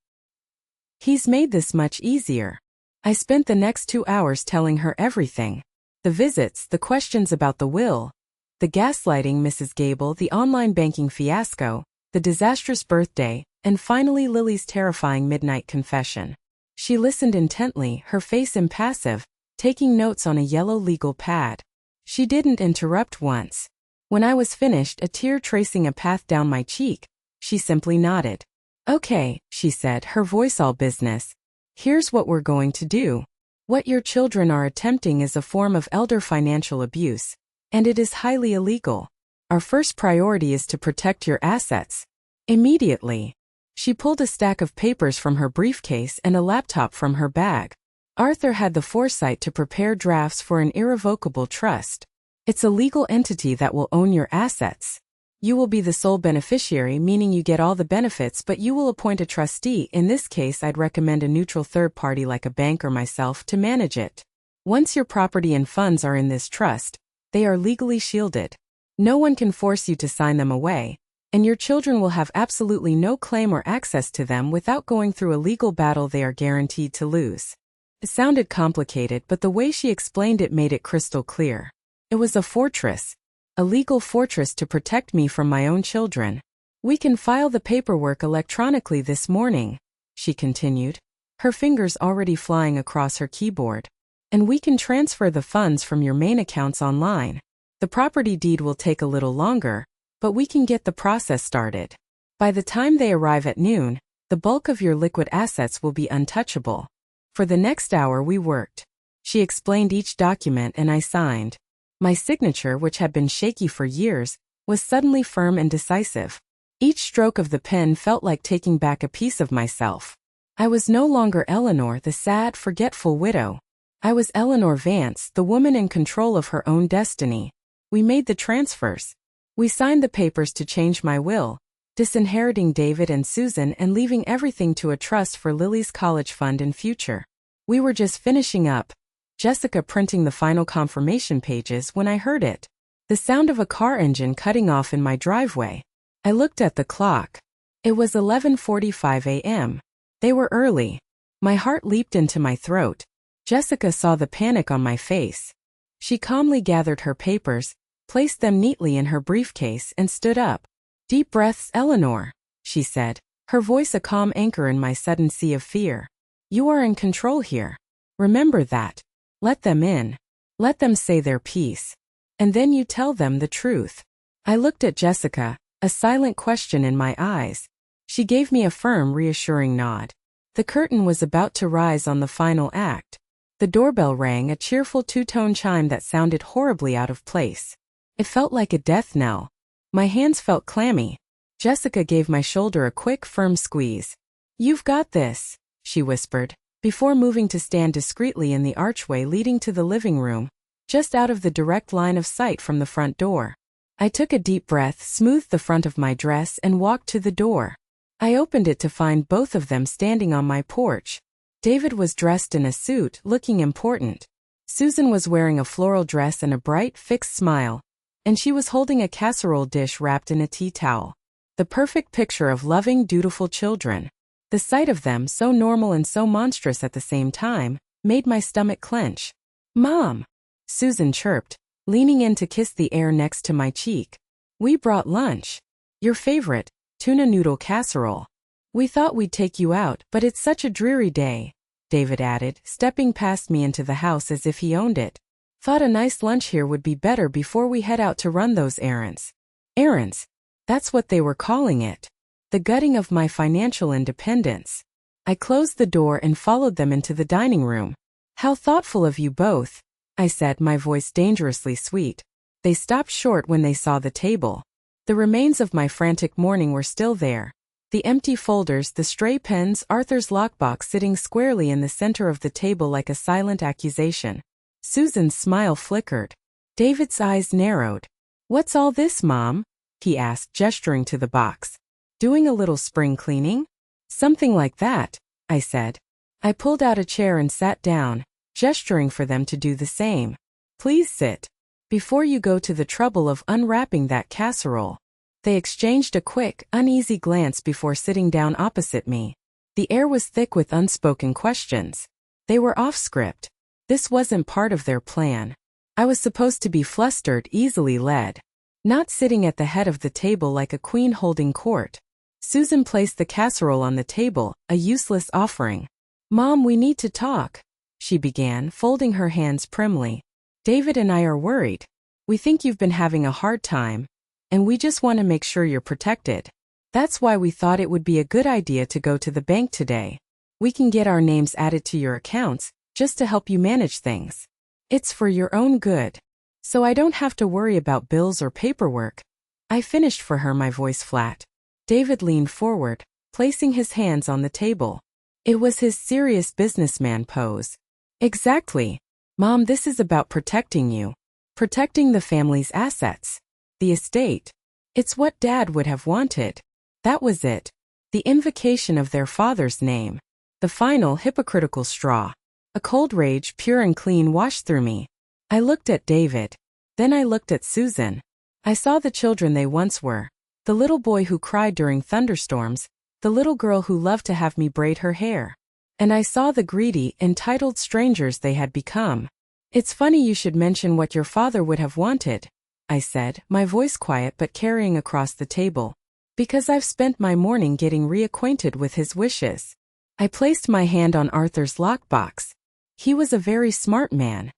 He's made this much easier. I spent the next 2 hours telling her everything. The visits, the questions about the will, the gaslighting Mrs. Gable, the online banking fiasco, the disastrous birthday, and finally Lily's terrifying midnight confession. She listened intently, her face impassive, taking notes on a yellow legal pad. She didn't interrupt once. When I was finished, a tear tracing a path down my cheek, she simply nodded. Okay, she said, her voice all business. Here's what we're going to do. What your children are attempting is a form of elder financial abuse, and it is highly illegal. Our first priority is to protect your assets. Immediately. She pulled a stack of papers from her briefcase and a laptop from her bag. Arthur had the foresight to prepare drafts for an irrevocable trust. It's a legal entity that will own your assets. You will be the sole beneficiary, meaning you get all the benefits, but you will appoint a trustee. In this case, I'd recommend a neutral third party like a bank or myself to manage it. Once your property and funds are in this trust, they are legally shielded. No one can force you to sign them away, and your children will have absolutely no claim or access to them without going through a legal battle they are guaranteed to lose. It sounded complicated, but the way she explained it made it crystal clear. It was a fortress. A legal fortress to protect me from my own children. We can file the paperwork electronically this morning, she continued, her fingers already flying across her keyboard. And we can transfer the funds from your main accounts online. The property deed will take a little longer, but we can get the process started. By the time they arrive at noon, the bulk of your liquid assets will be untouchable. For the next hour we worked. She explained each document and I signed. My signature, which had been shaky for years, was suddenly firm and decisive. Each stroke of the pen felt like taking back a piece of myself. I was no longer Eleanor, the sad, forgetful widow. I was Eleanor Vance, the woman in control of her own destiny. We made the transfers. We signed the papers to change my will, disinheriting David and Susan and leaving everything to a trust for Lily's college fund and future. We were just finishing up, Jessica printing the final confirmation pages, when I heard it. The sound of a car engine cutting off in my driveway. I looked at the clock. It was 11:45 a.m. They were early. My heart leaped into my throat. Jessica saw the panic on my face. She calmly gathered her papers, placed them neatly in her briefcase, and stood up. "Deep breaths, Eleanor," she said, her voice a calm anchor in my sudden sea of fear. "You are in control here. Remember that. Let them in. Let them say their piece. And then you tell them the truth." I looked at Jessica, a silent question in my eyes. She gave me a firm, reassuring nod. The curtain was about to rise on the final act. The doorbell rang, a cheerful two-tone chime that sounded horribly out of place. It felt like a death knell. My hands felt clammy. Jessica gave my shoulder a quick, firm squeeze. "You've got this," she whispered, before moving to stand discreetly in the archway leading to the living room, just out of the direct line of sight from the front door. I took a deep breath, smoothed the front of my dress, and walked to the door. I opened it to find both of them standing on my porch. David was dressed in a suit, looking important. Susan was wearing a floral dress and a bright, fixed smile, and she was holding a casserole dish wrapped in a tea towel. The perfect picture of loving, dutiful children. The sight of them, so normal and so monstrous at the same time, made my stomach clench. "Mom," Susan chirped, leaning in to kiss the air next to my cheek. "We brought lunch. Your favorite, tuna noodle casserole. We thought we'd take you out, but it's such a dreary day," David added, stepping past me into the house as if he owned it. "Thought a nice lunch here would be better before we head out to run those errands." Errands? That's what they were calling it. The gutting of my financial independence. I closed the door and followed them into the dining room. "How thoughtful of you both," I said, my voice dangerously sweet. They stopped short when they saw the table. The remains of my frantic morning were still there. The empty folders, the stray pens, Arthur's lockbox sitting squarely in the center of the table like a silent accusation. Susan's smile flickered. David's eyes narrowed. "What's all this, Mom?" he asked, gesturing to the box. "Doing a little spring cleaning?" "Something like that," I said. I pulled out a chair and sat down, gesturing for them to do the same. "Please sit. Before you go to the trouble of unwrapping that casserole." They exchanged a quick, uneasy glance before sitting down opposite me. The air was thick with unspoken questions. They were off script. This wasn't part of their plan. I was supposed to be flustered, easily led. Not sitting at the head of the table like a queen holding court. Susan placed the casserole on the table, a useless offering. "Mom, we need to talk," she began, folding her hands primly. "David and I are worried. We think you've been having a hard time, and we just want to make sure you're protected. That's why we thought it would be a good idea to go to the bank today. We can get our names added to your accounts, just to help you manage things. It's for your own good. So I don't have to worry about bills or paperwork." I finished for her, my voice flat. David leaned forward, placing his hands on the table. It was his serious businessman pose. "Exactly. Mom, this is about protecting you. Protecting the family's assets. The estate. It's what Dad would have wanted. That was it. The invocation of their father's name. The final hypocritical straw." A cold rage, pure and clean, washed through me. I looked at David. Then I looked at Susan. I saw the children they once were. The little boy who cried during thunderstorms, the little girl who loved to have me braid her hair. And I saw the greedy, entitled strangers they had become. "It's funny you should mention what your father would have wanted," I said, my voice quiet but carrying across the table. "Because I've spent my morning getting reacquainted with his wishes." I placed my hand on Arthur's lockbox. He was a very smart man.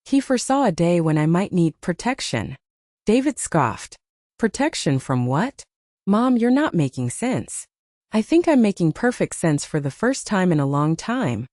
He foresaw a day when I might need protection. David scoffed. "Protection from what? Mom, you're not making sense." "I think I'm making perfect sense for the first time in a long time,"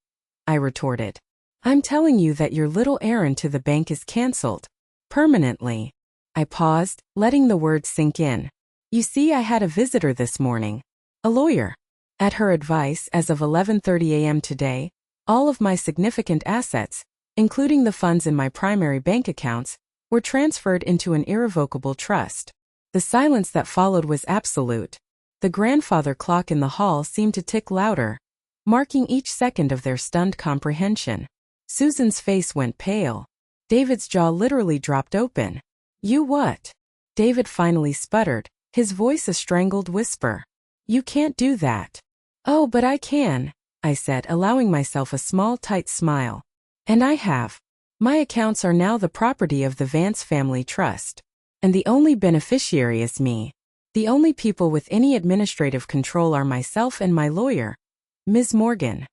I retorted. "I'm telling you that your little errand to the bank is canceled. Permanently." I paused, letting the words sink in. You see, I had a visitor this morning. A lawyer. At her advice, as of 11:30 a.m. today, all of my significant assets, including the funds in my primary bank accounts, were transferred into an irrevocable trust. The silence that followed was absolute. The grandfather clock in the hall seemed to tick louder, marking each second of their stunned comprehension. Susan's face went pale. David's jaw literally dropped open. You what? David finally sputtered, his voice a strangled whisper. You can't do that. Oh, but I can, I said, allowing myself a small, tight smile. And I have. My accounts are now the property of the Vance Family Trust. And the only beneficiary is me. The only people with any administrative control are myself and my lawyer, Ms. Morgan.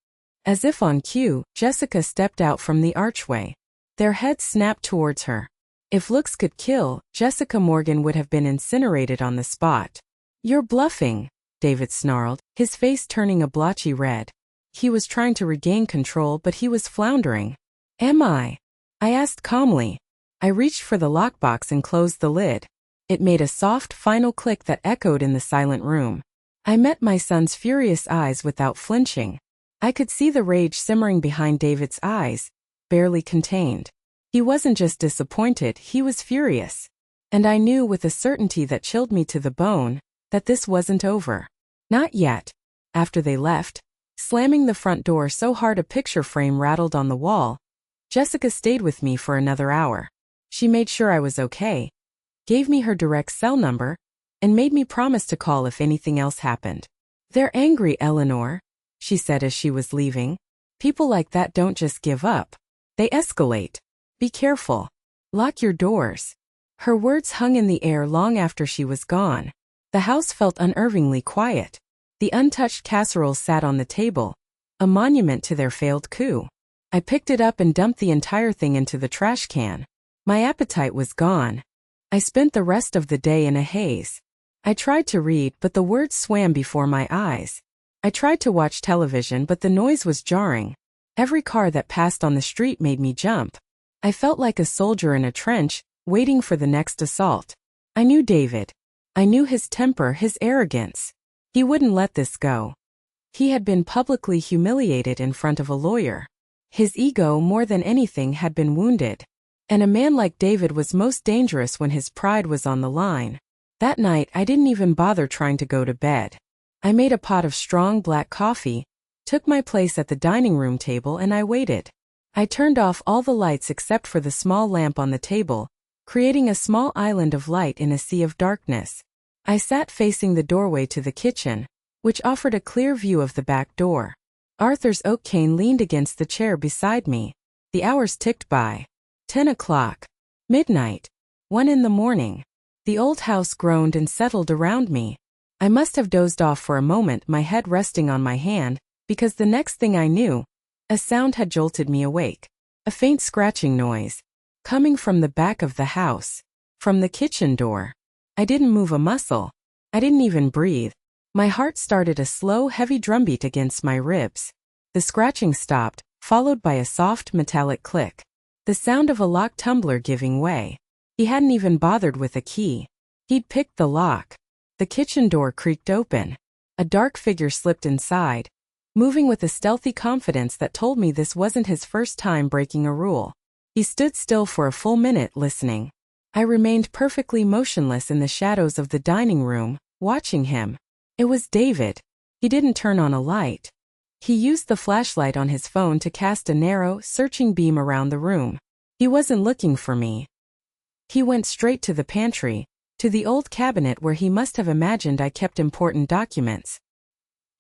As if on cue, Jessica stepped out from the archway. Their heads snapped towards her. If looks could kill, Jessica Morgan would have been incinerated on the spot. You're bluffing, David snarled, his face turning a blotchy red. He was trying to regain control, but he was floundering. Am I? I asked calmly. I reached for the lockbox and closed the lid. It made a soft, final click that echoed in the silent room. I met my son's furious eyes without flinching. I could see the rage simmering behind David's eyes, barely contained. He wasn't just disappointed, he was furious. And I knew with a certainty that chilled me to the bone, that this wasn't over. Not yet. After they left, slamming the front door so hard a picture frame rattled on the wall, Jessica stayed with me for another hour. She made sure I was okay, gave me her direct cell number, and made me promise to call if anything else happened. They're angry, Eleanor, she said as she was leaving. People like that don't just give up. They escalate. Be careful. Lock your doors. Her words hung in the air long after she was gone. The house felt unnervingly quiet. The untouched casserole sat on the table, a monument to their failed coup. I picked it up and dumped the entire thing into the trash can. My appetite was gone. I spent the rest of the day in a haze. I tried to read, but the words swam before my eyes. I tried to watch television, but the noise was jarring. Every car that passed on the street made me jump. I felt like a soldier in a trench, waiting for the next assault. I knew David. I knew his temper, his arrogance. He wouldn't let this go. He had been publicly humiliated in front of a lawyer. His ego, more than anything, had been wounded. And a man like David was most dangerous when his pride was on the line. That night, I didn't even bother trying to go to bed. I made a pot of strong black coffee, took my place at the dining room table, and I waited. I turned off all the lights except for the small lamp on the table, creating a small island of light in a sea of darkness. I sat facing the doorway to the kitchen, which offered a clear view of the back door. Arthur's oak cane leaned against the chair beside me. The hours ticked by. 10 o'clock. Midnight. 1 in the morning. The old house groaned and settled around me. I must have dozed off for a moment, my head resting on my hand, because the next thing I knew, a sound had jolted me awake. A faint scratching noise. Coming from the back of the house. From the kitchen door. I didn't move a muscle. I didn't even breathe. My heart started a slow, heavy drumbeat against my ribs. The scratching stopped, followed by a soft, metallic click. The sound of a locked tumbler giving way. He hadn't even bothered with a key. He'd picked the lock. The kitchen door creaked open. A dark figure slipped inside, moving with a stealthy confidence that told me this wasn't his first time breaking a rule. He stood still for a full minute, listening. I remained perfectly motionless in the shadows of the dining room, watching him. It was David. He didn't turn on a light. He used the flashlight on his phone to cast a narrow, searching beam around the room. He wasn't looking for me. He went straight to the pantry, to the old cabinet where he must have imagined I kept important documents.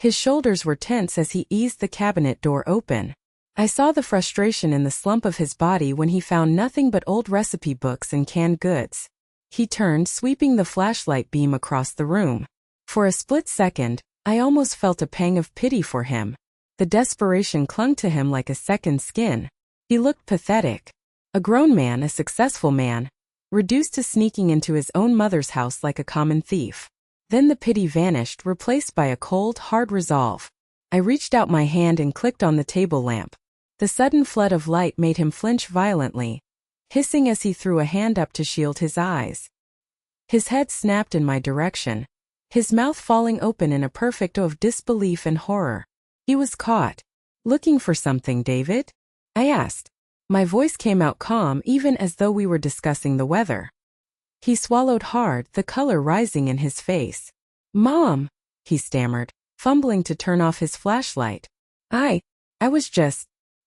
His shoulders were tense as he eased the cabinet door open. I saw the frustration in the slump of his body when he found nothing but old recipe books and canned goods. He turned, sweeping the flashlight beam across the room. For a split second, I almost felt a pang of pity for him. The desperation clung to him like a second skin. He looked pathetic. A grown man, a successful man, reduced to sneaking into his own mother's house like a common thief. Then the pity vanished, replaced by a cold, hard resolve. I reached out my hand and clicked on the table lamp. The sudden flood of light made him flinch violently, hissing as he threw a hand up to shield his eyes. His head snapped in my direction, his mouth falling open in a perfect O of disbelief and horror. He was caught. Looking for something, David? I asked. My voice came out calm, even as though we were discussing the weather. He swallowed hard, the color rising in his face. Mom, he stammered, fumbling to turn off his flashlight. I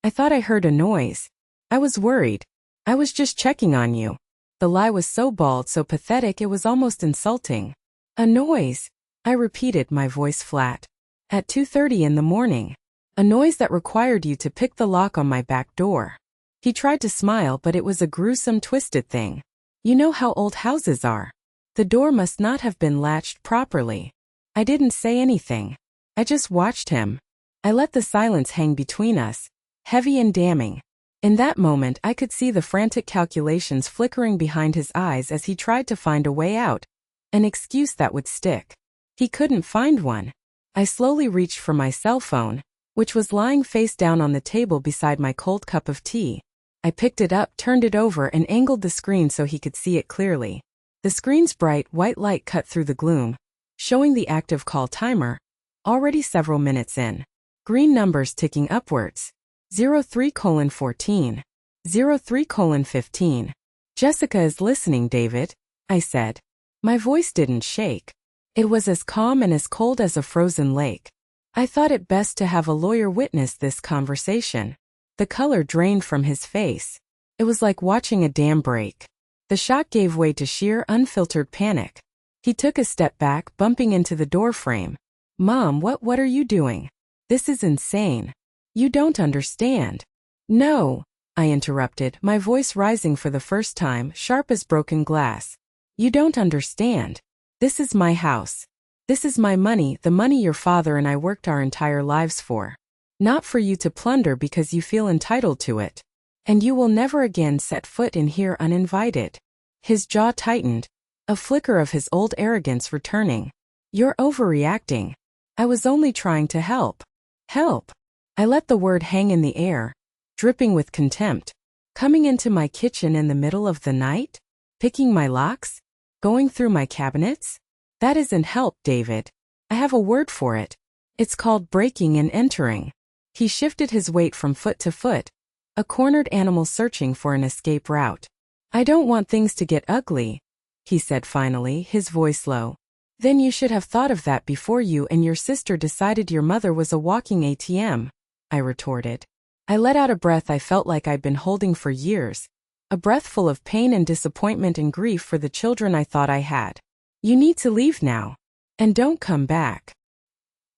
thought I heard a noise. I was worried. I was just checking on you. The lie was so bald, so pathetic, it was almost insulting. A noise, I repeated, my voice flat. At 2:30 in the morning. A noise that required you to pick the lock on my back door. He tried to smile, but it was a gruesome, twisted thing. You know how old houses are. The door must not have been latched properly. I didn't say anything. I just watched him. I let the silence hang between us, heavy and damning. In that moment, I could see the frantic calculations flickering behind his eyes as he tried to find a way out, an excuse that would stick. He couldn't find one. I slowly reached for my cell phone, which was lying face down on the table beside my cold cup of tea. I picked it up, turned it over, and angled the screen so he could see it clearly. The screen's bright white light cut through the gloom, showing the active call timer, already several minutes in. Green numbers ticking upwards. 03:14. 03:15. Jessica is listening, David, I said. My voice didn't shake. It was as calm and as cold as a frozen lake. I thought it best to have a lawyer witness this conversation. The color drained from his face. It was like watching a dam break. The shock gave way to sheer, unfiltered panic. He took a step back, bumping into the doorframe. Mom, what are you doing? This is insane. You don't understand. No, I interrupted, my voice rising for the first time, sharp as broken glass. You don't understand. This is my house. This is my money, the money your father and I worked our entire lives for. Not for you to plunder because you feel entitled to it. And you will never again set foot in here uninvited. His jaw tightened, a flicker of his old arrogance returning. You're overreacting. I was only trying to help. Help. I let the word hang in the air, dripping with contempt. Coming into my kitchen in the middle of the night? Picking my locks? Going through my cabinets? That isn't help, David. I have a word for it. It's called breaking and entering. He shifted his weight from foot to foot, a cornered animal searching for an escape route. I don't want things to get ugly, he said finally, his voice low. Then you should have thought of that before you and your sister decided your mother was a walking ATM, I retorted. I let out a breath I felt like I'd been holding for years, a breath full of pain and disappointment and grief for the children I thought I had. You need to leave now. And don't come back.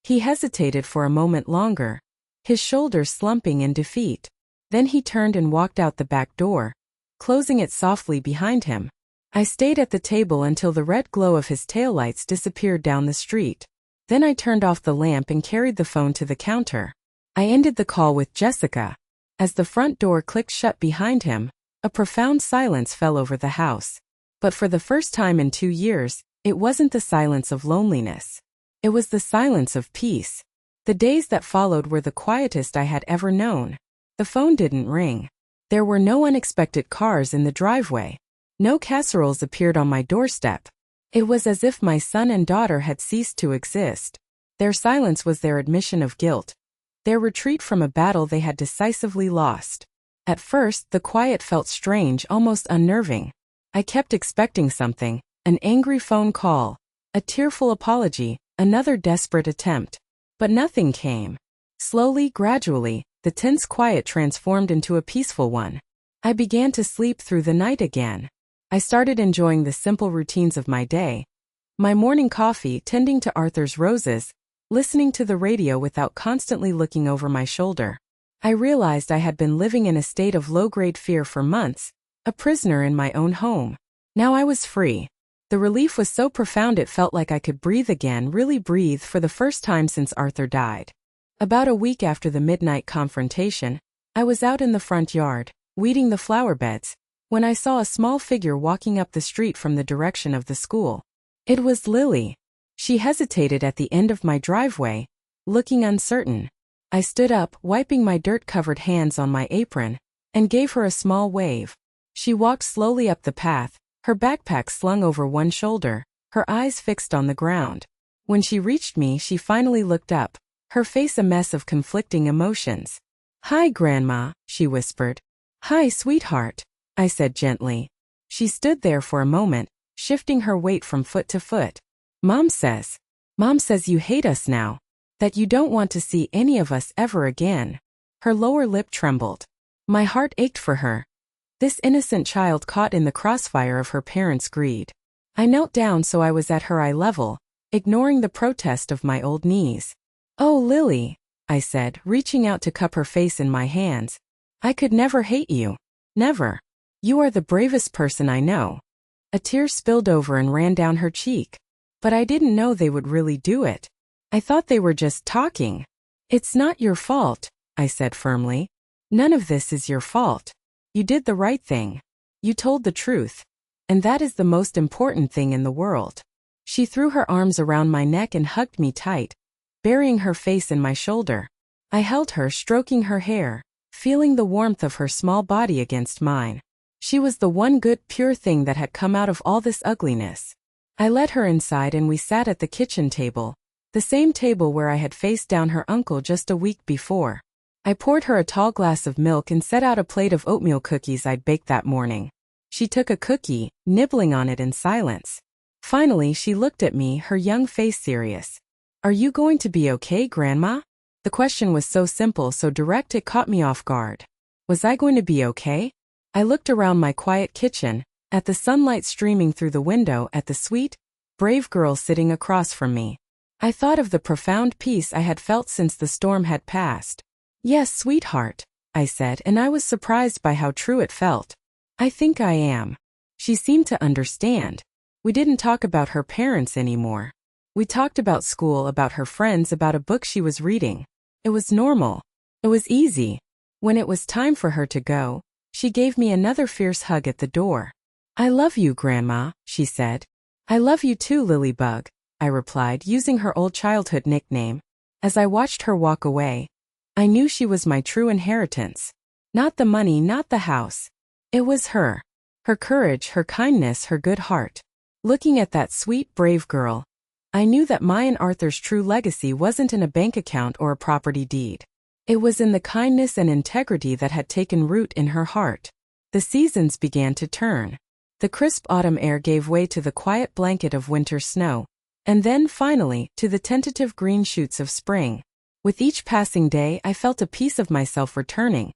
He hesitated for a moment longer, his shoulders slumping in defeat. Then he turned and walked out the back door, closing it softly behind him. I stayed at the table until the red glow of his taillights disappeared down the street. Then I turned off the lamp and carried the phone to the counter. I ended the call with Jessica. As the front door clicked shut behind him, a profound silence fell over the house. But for the first time in 2 years, it wasn't the silence of loneliness. It was the silence of peace. The days that followed were the quietest I had ever known. The phone didn't ring. There were no unexpected cars in the driveway. No casseroles appeared on my doorstep. It was as if my son and daughter had ceased to exist. Their silence was their admission of guilt, their retreat from a battle they had decisively lost. At first, the quiet felt strange, almost unnerving. I kept expecting something, an angry phone call, a tearful apology, another desperate attempt. But nothing came. Slowly, gradually, the tense quiet transformed into a peaceful one. I began to sleep through the night again. I started enjoying the simple routines of my day. My morning coffee, tending to Arthur's roses, listening to the radio without constantly looking over my shoulder. I realized I had been living in a state of low-grade fear for months, a prisoner in my own home. Now I was free. The relief was so profound it felt like I could breathe again, really breathe for the first time since Arthur died. About a week after the midnight confrontation, I was out in the front yard, weeding the flower beds, when I saw a small figure walking up the street from the direction of the school. It was Lily. She hesitated at the end of my driveway, looking uncertain. I stood up, wiping my dirt-covered hands on my apron, and gave her a small wave. She walked slowly up the path, her backpack slung over one shoulder, her eyes fixed on the ground. When she reached me, she finally looked up, her face a mess of conflicting emotions. "Hi, Grandma," she whispered. "Hi, sweetheart," I said gently. She stood there for a moment, shifting her weight from foot to foot. Mom says you hate us now, that you don't want to see any of us ever again." Her lower lip trembled. My heart ached for her. This innocent child caught in the crossfire of her parents' greed. I knelt down so I was at her eye level, ignoring the protest of my old knees. "Oh, Lily," I said, reaching out to cup her face in my hands. "I could never hate you. Never. You are the bravest person I know." A tear spilled over and ran down her cheek. But I didn't know they would really do it. I thought they were just talking. "It's not your fault," I said firmly. "None of this is your fault. You did the right thing. You told the truth. And that is the most important thing in the world." She threw her arms around my neck and hugged me tight, burying her face in my shoulder. I held her, stroking her hair, feeling the warmth of her small body against mine. She was the one good, pure thing that had come out of all this ugliness. I led her inside and we sat at the kitchen table, the same table where I had faced down her uncle just a week before. I poured her a tall glass of milk and set out a plate of oatmeal cookies I'd baked that morning. She took a cookie, nibbling on it in silence. Finally, she looked at me, her young face serious. "Are you going to be okay, Grandma?" The question was so simple, so direct, it caught me off guard. Was I going to be okay? I looked around my quiet kitchen, at the sunlight streaming through the window, at the sweet, brave girl sitting across from me. I thought of the profound peace I had felt since the storm had passed. "Yes, sweetheart," I said, and I was surprised by how true it felt. "I think I am." She seemed to understand. We didn't talk about her parents anymore. We talked about school, about her friends, about a book she was reading. It was normal. It was easy. When it was time for her to go, she gave me another fierce hug at the door. "I love you, Grandma," she said. "I love you too, Lilybug," I replied, using her old childhood nickname. As I watched her walk away, I knew she was my true inheritance. Not the money, not the house. It was her. Her courage, her kindness, her good heart. Looking at that sweet, brave girl, I knew that my and Arthur's true legacy wasn't in a bank account or a property deed. It was in the kindness and integrity that had taken root in her heart. The seasons began to turn. The crisp autumn air gave way to the quiet blanket of winter snow, and then, finally, to the tentative green shoots of spring. With each passing day, I felt a piece of myself returning,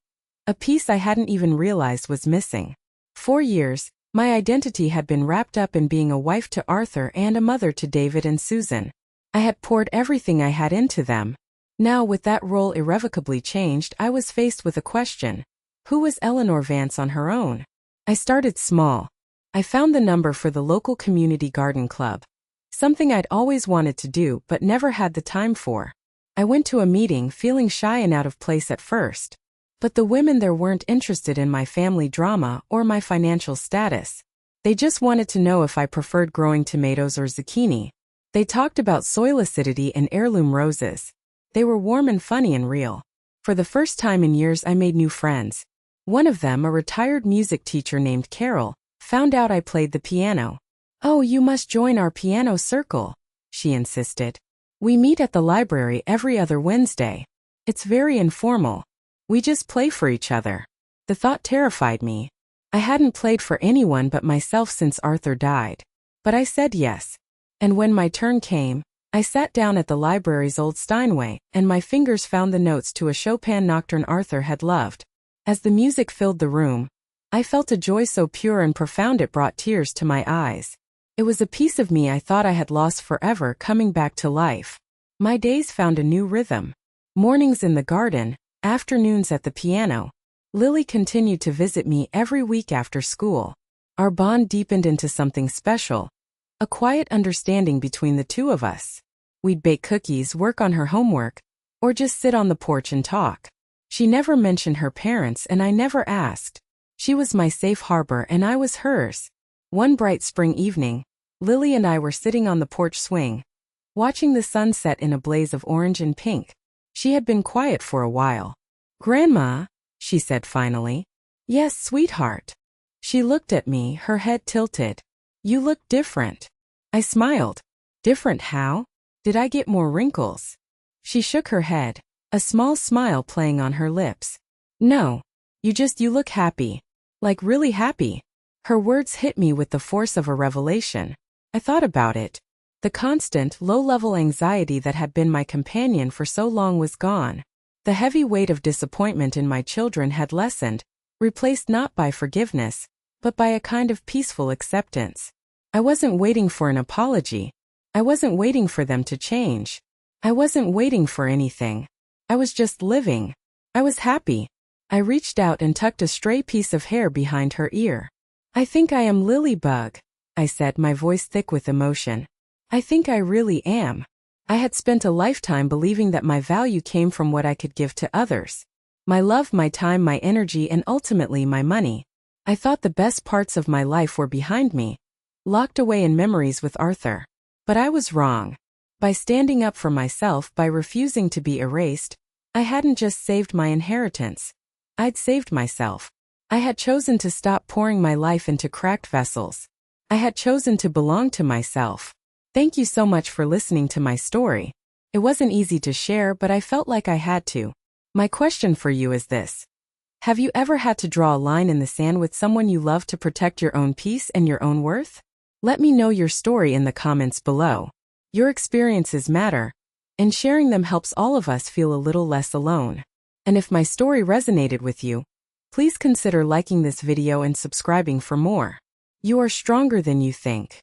a piece I hadn't even realized was missing. 4 years, my identity had been wrapped up in being a wife to Arthur and a mother to David and Susan. I had poured everything I had into them. Now, with that role irrevocably changed, I was faced with a question. Who was Eleanor Vance on her own? I started small. I found the number for the local community garden club. Something I'd always wanted to do but never had the time for. I went to a meeting feeling shy and out of place at first. But the women there weren't interested in my family drama or my financial status. They just wanted to know if I preferred growing tomatoes or zucchini. They talked about soil acidity and heirloom roses. They were warm and funny and real. For the first time in years, I made new friends. One of them, a retired music teacher named Carol, found out I played the piano. "Oh, you must join our piano circle," she insisted. "We meet at the library every other Wednesday. It's very informal. We just play for each other." The thought terrified me. I hadn't played for anyone but myself since Arthur died. But I said yes. And when my turn came, I sat down at the library's old Steinway, and my fingers found the notes to a Chopin nocturne Arthur had loved. As the music filled the room, I felt a joy so pure and profound it brought tears to my eyes. It was a piece of me I thought I had lost forever coming back to life. My days found a new rhythm. Mornings in the garden, afternoons at the piano. Lily continued to visit me every week after school. Our bond deepened into something special, a quiet understanding between the two of us. We'd bake cookies, work on her homework, or just sit on the porch and talk. She never mentioned her parents, and I never asked. She was my safe harbor and I was hers. One bright spring evening, Lily and I were sitting on the porch swing, watching the sun set in a blaze of orange and pink. She had been quiet for a while. "Grandma," she said finally. "Yes, sweetheart." She looked at me, her head tilted. "You look different." I smiled. "Different how?" Did I get more wrinkles? She shook her head, a small smile playing on her lips. No. You look happy. Like really happy. Her words hit me with the force of a revelation. I thought about it. The constant, low-level anxiety that had been my companion for so long was gone. The heavy weight of disappointment in my children had lessened, replaced not by forgiveness, but by a kind of peaceful acceptance. I wasn't waiting for an apology. I wasn't waiting for them to change. I wasn't waiting for anything. I was just living. I was happy. I reached out and tucked a stray piece of hair behind her ear. I think I am Lilybug, I said, my voice thick with emotion. I think I really am. I had spent a lifetime believing that my value came from what I could give to others. My love, my time, my energy, and ultimately my money. I thought the best parts of my life were behind me, locked away in memories with Arthur. But I was wrong. By standing up for myself, by refusing to be erased, I hadn't just saved my inheritance. I'd saved myself. I had chosen to stop pouring my life into cracked vessels. I had chosen to belong to myself. Thank you so much for listening to my story. It wasn't easy to share, but I felt like I had to. My question for you is this. Have you ever had to draw a line in the sand with someone you love to protect your own peace and your own worth? Let me know your story in the comments below. Your experiences matter, and sharing them helps all of us feel a little less alone. And if my story resonated with you, please consider liking this video and subscribing for more. You are stronger than you think.